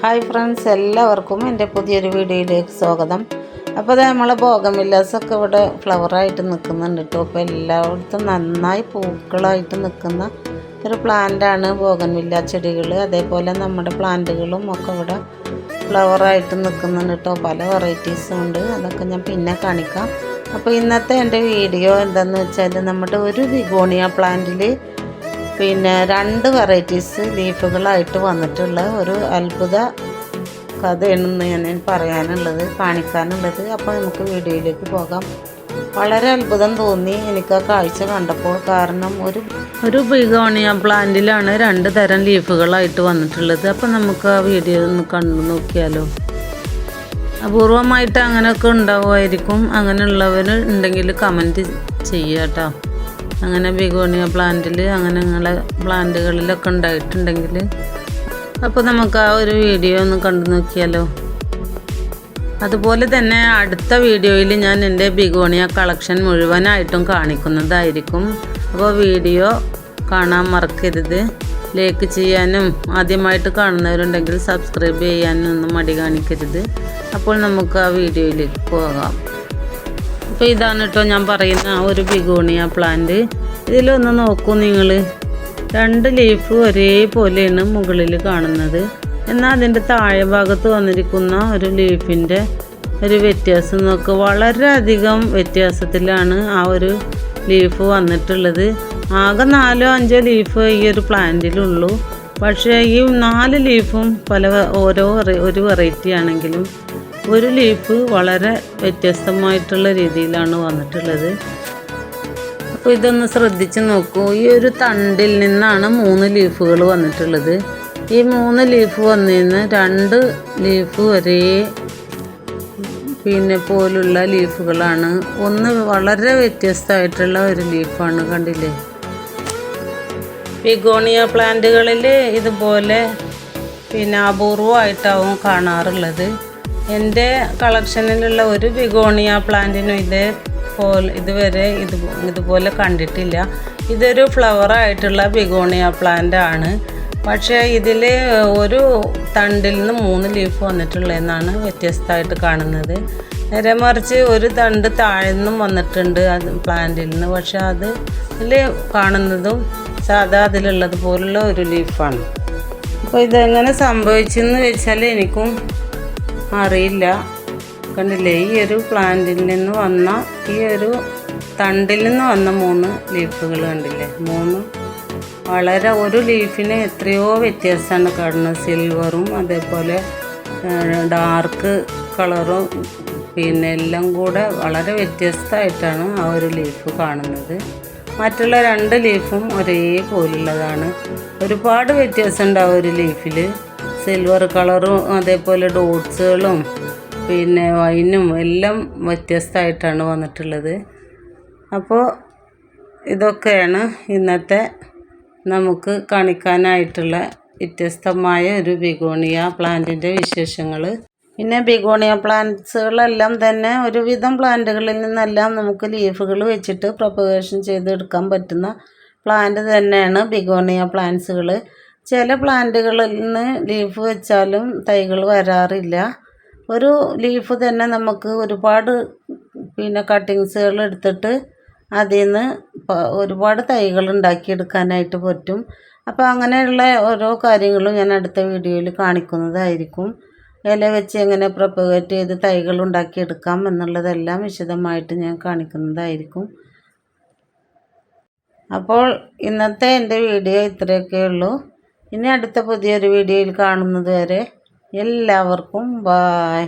Hi friends, എല്ലാവർക്കും എൻ്റെ പുതിയൊരു വീഡിയോയിലേക്ക് സ്വാഗതം. അപ്പോൾ നമ്മൾ ബോഗൺവില്ലാസൊക്കെ ഇവിടെ ഫ്ലവറായിട്ട് നിൽക്കുന്നുണ്ട് കേട്ടോ. അപ്പോൾ എല്ലായിടത്തും നന്നായി പൂക്കളായിട്ട് നിൽക്കുന്ന ഒരു പ്ലാന്റാണ് ബോഗൺവില്ല ചെടികൾ. അതേപോലെ നമ്മുടെ പ്ലാന്റുകളും ഒക്കെ ഇവിടെ ഫ്ലവറായിട്ട് നിൽക്കുന്നുണ്ട് കേട്ടോ. പല വെറൈറ്റീസും ഉണ്ട്, അതൊക്കെ ഞാൻ പിന്നെ കാണിക്കാം. അപ്പോൾ ഇന്നത്തെ എൻ്റെ വീഡിയോ എന്താണെന്ന് വെച്ചാൽ, നമ്മുടെ ഒരു ബിഗോണിയ പ്ലാന്റിൽ പിന്നെ 2 വെറൈറ്റീസ് ലീഫുകളായിട്ട് വന്നിട്ടുള്ള ഒരു അത്ഭുത കഥയാണെന്ന് ഞാൻ പറയാനുള്ളത്, കാണിക്കാനുള്ളത്. അപ്പോൾ നമുക്ക് വീഡിയോയിലേക്ക് പോകാം. വളരെ അത്ഭുതം തോന്നി എനിക്ക് ആ കാഴ്ച കണ്ടപ്പോൾ. കാരണം ഒരു ബിഗോണിയ പ്ലാന്റിലാണ് 2 തരം ലീഫുകളായിട്ട് വന്നിട്ടുള്ളത്. അപ്പോൾ നമുക്ക് ആ വീഡിയോ ഒന്ന് കണ്ടു നോക്കിയാലോ. അപൂർവമായിട്ട് അങ്ങനെയൊക്കെ ഉണ്ടാവുമായിരിക്കും. അങ്ങനെയുള്ളവർ ഉണ്ടെങ്കിൽ കമൻറ്റ് ചെയ്യുക കേട്ടോ. അങ്ങനെ ബിഗോണിയ പ്ലാന്റിൽ അങ്ങനെ നിങ്ങളെ പ്ലാന്റുകളിലൊക്കെ ഉണ്ടായിട്ടുണ്ടെങ്കിൽ അപ്പോൾ നമുക്ക് ആ ഒരു വീഡിയോ ഒന്ന് കണ്ടു നോക്കിയാലോ. അതുപോലെ തന്നെ അടുത്ത വീഡിയോയിൽ ഞാൻ എൻ്റെ ബിഗോണിയ കളക്ഷൻ മുഴുവനായിട്ടും കാണിക്കുന്നതായിരിക്കും. അപ്പോൾ വീഡിയോ കാണാൻ മറക്കരുത്. ലൈക്ക് ചെയ്യാനും ആദ്യമായിട്ട് കാണുന്നവരുണ്ടെങ്കിൽ സബ്സ്ക്രൈബ് ചെയ്യാനും ഒന്നും മടി കാണിക്കരുത്. അപ്പോൾ നമുക്ക് ആ വീഡിയോയിലേക്ക് പോകാം. അപ്പോൾ ഇതാണ് കേട്ടോ ഞാൻ പറയുന്ന ഒരു ബിഗോണിയ പ്ലാന്റ്. ഇതിലൊന്ന് നോക്കൂ നിങ്ങൾ, 2 ലീഫ് ഒരേപോലെയാണ് മുകളിൽ കാണുന്നത്. എന്നാൽ അതിൻ്റെ താഴെ ഭാഗത്ത് വന്നിരിക്കുന്ന ഒരു ലീഫിൻ്റെ ഒരു വ്യത്യാസം നോക്കുക. വളരെയധികം വ്യത്യാസത്തിലാണ് ആ ഒരു ലീഫ് വന്നിട്ടുള്ളത്. ആകെ 4-5 ലീഫ് ഈ ഒരു പ്ലാന്റിലുള്ളൂ. പക്ഷേ ഈ 4 ലീഫും ഒരു വെറൈറ്റി ആണെങ്കിലും ഒരു ലീഫ് വളരെ വ്യത്യസ്തമായിട്ടുള്ള രീതിയിലാണ് വന്നിട്ടുള്ളത്. അപ്പോൾ ഇതൊന്ന് ശ്രദ്ധിച്ച് നോക്കൂ. ഈ ഒരു തണ്ടിൽ നിന്നാണ് 3 ലീഫുകൾ വന്നിട്ടുള്ളത്. ഈ 3 ലീഫ് വന്നിരുന്ന് 2 ലീഫ് ഒരേ പോലുള്ള ലീഫുകളാണ്. ഒന്ന് വളരെ വ്യത്യസ്തമായിട്ടുള്ള ഒരു ലീഫാണ്, കണ്ടില്ലേ. ബിഗോണിയ പ്ലാന്റുകളിൽ ഇതുപോലെ അപൂർവമായിട്ടാവും കാണാറുള്ളത്. എൻ്റെ കളക്ഷനിലുള്ള ഒരു ബിഗോണിയ പ്ലാന്റിനും ഇതുവരെ ഇതുപോലെ കണ്ടിട്ടില്ല. ഇതൊരു ഫ്ലവറായിട്ടുള്ള ബിഗോണിയ പ്ലാന്റ് ആണ്. പക്ഷേ ഇതിൽ ഒരു തണ്ടിൽ നിന്ന് 3 ലീഫ് വന്നിട്ടുള്ളതെന്നാണ് വ്യത്യസ്തമായിട്ട് കാണുന്നത്. നേരെ മറിച്ച് ഒരു തണ്ട് താഴെ നിന്നും വന്നിട്ടുണ്ട് അത് പ്ലാന്റിൽ നിന്ന്. പക്ഷേ ഇതിൽ കാണുന്നതും സാധാ അതിലുള്ളത് പോലുള്ള ഒരു ലീഫാണ്. അപ്പോൾ ഇതെങ്ങനെ സംഭവിച്ചെന്ന് വെച്ചാൽ എനിക്കും അറിയില്ല. കണ്ടില്ലേ, ഈ ഒരു പ്ലാന്റിൽ നിന്ന് വന്ന ഈ ഒരു തണ്ടിൽ നിന്ന് വന്ന 3 ലീഫുകൾ കണ്ടില്ലേ. 3 വളരെ ഒരു ലീഫിന് എത്രയോ വ്യത്യാസമാണ് കാണുന്നത്. സിൽവറും അതേപോലെ ഡാർക്ക് കളറും എല്ലാം കൂടെ വളരെ വ്യത്യസ്തമായിട്ടാണ് ആ ഒരു ലീഫ് കാണുന്നത്. മറ്റുള്ള 2 ലീഫും ഒരേപോലുള്ളതാണ്. ഒരുപാട് വ്യത്യാസം ഉണ്ടാവും ഒരു ലീഫിൽ. സിൽവർ കളറും അതേപോലെ ഡോട്ട്സുകളും വൈനും എല്ലാം വ്യത്യസ്തമായിട്ടാണ് വന്നിട്ടുള്ളത്. അപ്പോൾ ഇതൊക്കെയാണ് ഇന്നത്തെ നമുക്ക് കാണിക്കാനായിട്ടുള്ള വ്യത്യസ്തമായ ഒരു ബിഗോണിയ പ്ലാന്റിൻ്റെ വിശേഷങ്ങൾ. ബിഗോണിയ പ്ലാന്റ്സുകളെല്ലാം തന്നെ ഒരുവിധം പ്ലാന്റുകളിൽ നിന്നെല്ലാം നമുക്ക് ലീഫുകൾ വെച്ചിട്ട് പ്രൊപ്പഗേഷൻ ചെയ്തെടുക്കാൻ പറ്റുന്ന പ്ലാന്റ് തന്നെയാണ് ബിഗോണിയ പ്ലാന്റ്സുകൾ. ചില പ്ലാന്റുകളിൽ നിന്ന് ലീഫ് വെച്ചാലും തൈകൾ വരാറില്ല. ഒരു ലീഫ് തന്നെ നമുക്ക് ഒരുപാട് കട്ടിങ്സുകൾ എടുത്തിട്ട് അതിൽ നിന്ന് ഒരുപാട് തൈകൾ ഉണ്ടാക്കിയെടുക്കാനായിട്ട് പറ്റും. അപ്പോൾ അങ്ങനെയുള്ള ഓരോ കാര്യങ്ങളും ഞാൻ അടുത്ത വീഡിയോയിൽ കാണിക്കുന്നതായിരിക്കും. ഇല വെച്ച് എങ്ങനെ പ്രൊപ്പഗേറ്റ് ചെയ്ത് തൈകൾ ഉണ്ടാക്കിയെടുക്കാം എന്നുള്ളതെല്ലാം വിശദമായിട്ട് ഞാൻ കാണിക്കുന്നതായിരിക്കും. അപ്പോൾ ഇന്നത്തെ എൻ്റെ വീഡിയോ ഇത്രയൊക്കെ ഉള്ളൂ. ഇനി അടുത്ത പുതിയൊരു വീഡിയോയിൽ കാണുന്നത് വരെ എല്ലാവർക്കും ബായ്.